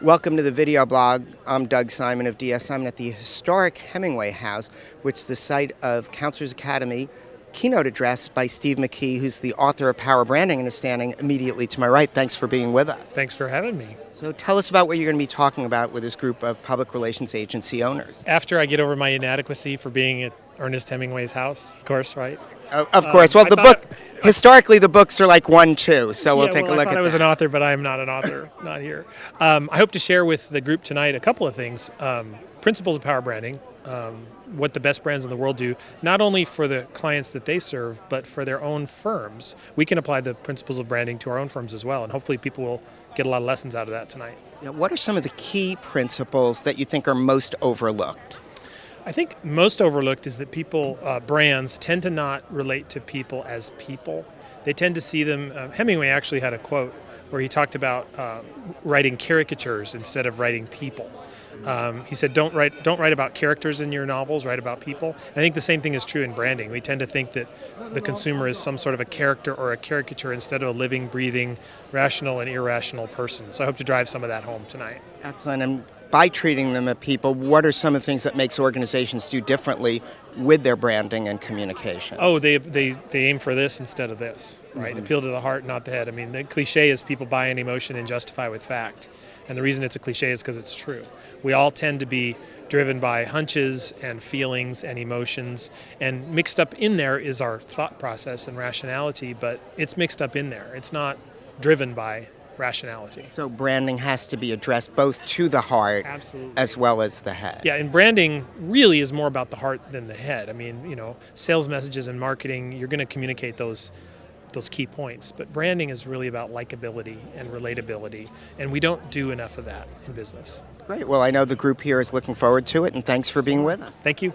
Welcome to the video blog. I'm Doug Simon of DS. I'm at the historic Hemingway House, which is the site of Counselors Academy keynote address by Steve McKee, who's the author of Power Branding and is standing immediately to my right. Thanks for being with us. Thanks for having me. So tell us about what you're going to be talking about with this group of public relations agency owners. After I get over my inadequacy for being at Ernest Hemingway's house, of course, right? Of course. Well, historically, the books are like 1-2, so we'll take a look at that. I thought I was an author, but I am not an author, not here. I hope to share with the group tonight a couple of things. Principles of power branding, what the best brands in the world do, not only for the clients that they serve, but for their own firms. We can apply the principles of branding to our own firms as well, and hopefully people will get a lot of lessons out of that tonight. What are some of the key principles that you think are most overlooked? I think most overlooked is that brands tend to not relate to people as people. They tend to see them, Hemingway actually had a quote where he talked about writing caricatures instead of writing people. He said, don't write about characters in your novels, write about people. And I think the same thing is true in branding. We tend to think that the consumer is some sort of a character or a caricature instead of a living, breathing, rational and irrational person. So I hope to drive some of that home tonight. Excellent. And by treating them as people, what are some of the things that makes organizations do differently with their branding and communication? Oh, they aim for this instead of this, right? Mm-hmm. Appeal to the heart, not the head. I mean, the cliche is people buy an emotion and justify with fact. And the reason it's a cliche is because it's true. We all tend to be driven by hunches and feelings and emotions, and mixed up in there is our thought process and rationality, but it's mixed up in there. It's not driven by rationality. So branding has to be addressed both to the heart Absolutely. As well as the head. Yeah, and branding really is more about the heart than the head. I mean, sales messages and marketing, you're going to communicate those key points, but branding is really about likability and relatability, and we don't do enough of that in business. Great. Well, I know the group here is looking forward to it, and thanks for being with us. Thank you.